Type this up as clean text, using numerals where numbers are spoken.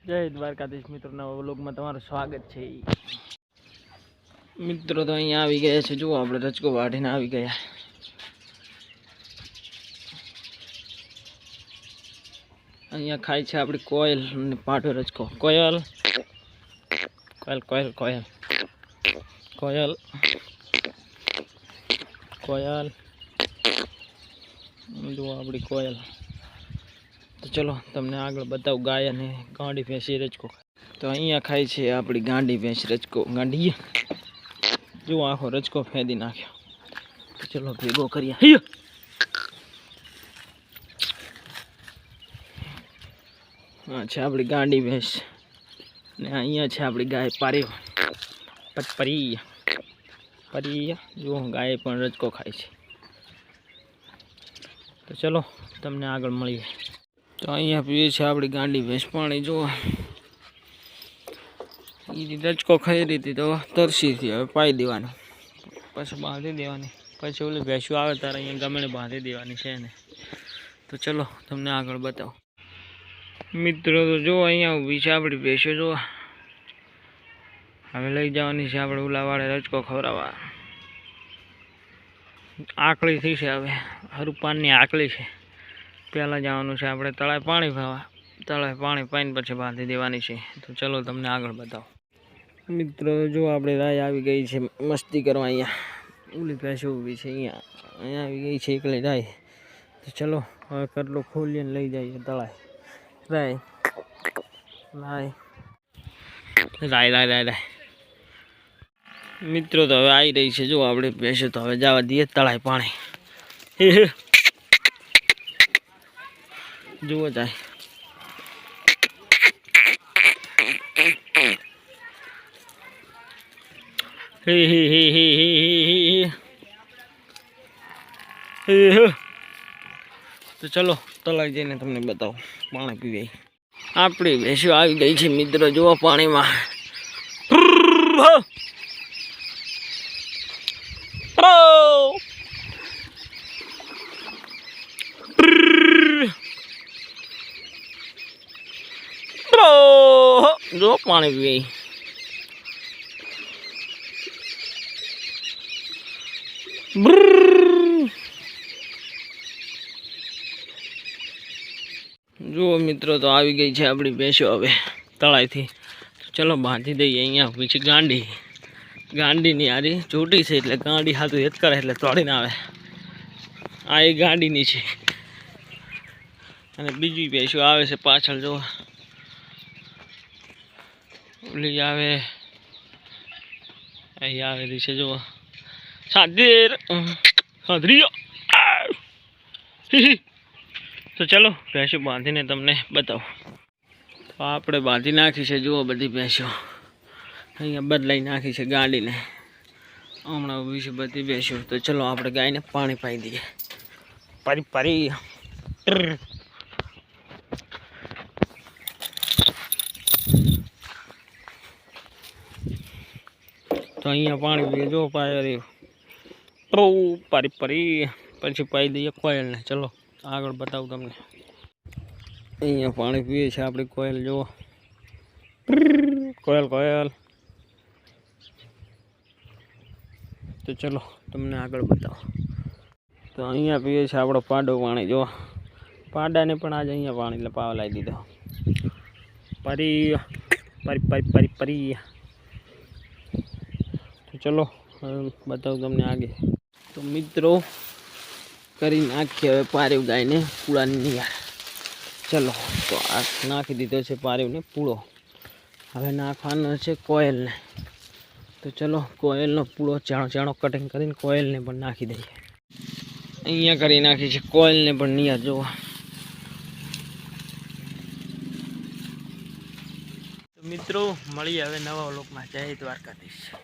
જય દ્વારકાધીશ મિત્રો, નવા વ્લોગમાં તમારું સ્વાગત છે મિત્રો. તો અહીંયા આવી ગયા છે, જુઓ આપણે રચકો વાઢીને આવી ગયા. અહીંયા ખાય છે આપણી કોયલ અને પાઠો રચકો. કોયલ કોયલ કોયલ કોયલ કોયલ કોયલ જુઓ આપણી કોયલ. તો ચલો તમને આગળ બતાવું ગાય અને ગાંડી ભેંસી રચકો. તો અહીંયા ખાય છે આપણી ગાંડી ભેંસ રચકો. ગાંડી જુઓ આખો રચકો ફેંદી નાખ્યો. તો ચલો ભેગો કરીએ. હા છે આપણી ગાંડી ભેંસ ને અહીંયા છે આપણી ગાય પારી પરી પરી. જુઓ ગાય પણ રચકો ખાય છે. તો ચલો તમને આગળ મળીએ. તો અહીંયા પીએ છે આપણી ગાંડી ભેંસ પાણી. જુઓ એ રચકો ખાઈ રહી હતી તો તરસીથી હવે પાઈ દેવાનું, પછી બાંધી દેવાની, પછી ઓલી ભેંસું આવે ત્યારે અહીંયા ગમે બાંધી દેવાની છે ને. તો ચલો તમને આગળ બતાવો મિત્રો. તો જો અહીંયા ઊભી છે આપણી ભેંસો. જો હવે લઈ જવાની છે આપણે ઉલાવાળે રચકો ખવડાવવા. આકળી થઈ છે હવે, હરું પાનની આકળી છે. પહેલાં જવાનું છે આપણે તળાવે પાણી પાવા. તળાવે પાણી પાઈને પછી બાંધી દેવાની છે. તો ચલો તમને આગળ બતાવો મિત્રો. જો આપણે રાય આવી ગઈ છે મસ્તી કરવા. અહીંયા ઓલી ભેંસો ઊભી છે, અહીંયા આવી ગઈ છે એકલી રાય. તો ચલો હવે કટલો ખોલીને લઈ જઈએ તળાવે. રાય રાય રાય રાય રાય રાય મિત્રો. તો હવે આવી રહી છે જો આપણે ભેંસો. તો હવે જવા દઈએ તળાવે પાણી. જુઓ જાય તો ચલો તળાવ જઈને તમને બતાવો પાણી પીવે. આપણી ભેંસો આવી ગઈ છે મિત્રો. જુઓ પાણીમાં. જો પાણી પીવે. જુઓ મિત્રો તો આવી ગઈ છે આપણી ભેંસો હવે તળાઈથી. ચલો બાંધી દઈએ. અહીંયા ઊભી છે ગાંડી. ગાંડીની આરી ચોટી છે એટલે ગાંડી હાથું હેત કરે એટલે તોડીને આવે. આ એ ગાંડીની છે અને બીજી ભેંસો આવે છે પાછળ. જો ઓલી આવે, અહીં આવેલી છે. જુઓ સાધેર સાધરીઓ. તો ચલો ભેંસો બાંધીને તમને બતાવો. તો આપણે બાંધી નાખી છે. જુઓ બધી ભેંસો અહીંયા બદલાઈ નાખી છે ગાડીને. હમણાં ઊભી છે બધી ભેંસો. તો ચલો આપણે ગાયને પાણી પાઈ દઈએ. પરી પરી તો અહીંયા પાણી પીએ. જો પાય રહ્યું પરી પરી. પછી પાઈ દઈએ કોયલને. ચલો આગળ બતાવું તમને. અહીંયા પાણી પીએ છે આપણી કોયલ. જુઓ કોયલ કોયલ. તો ચલો તમને આગળ બતાવો. તો અહીંયા પીએ છે આપણો પાડો પાણી. જુઓ પાડાને પણ આજે અહીંયા પાણી પાવા લાવી દીધો. પરી પરી પરી પરી પરી. તો ચલો બતાવું તમને આગે. તો મિત્રો કરી નાખીએ હવે પારેવ ગાયને પૂળાની નિહાર. ચલો તો આ નાખી દીધો છે પારેવને પૂળો. હવે નાખવાનો છે કોયલને. તો ચલો કોયલનો પૂળો ચાણો ચાણો કટિંગ કરીને કોયલને પણ નાખી દઈએ. અહીંયા કરી નાખી છે કોયલને પણ નિહાર. જુઓ મિત્રો મળીએ હવે નવા વ્લોગમાં. જય દ્વારકાધીશ.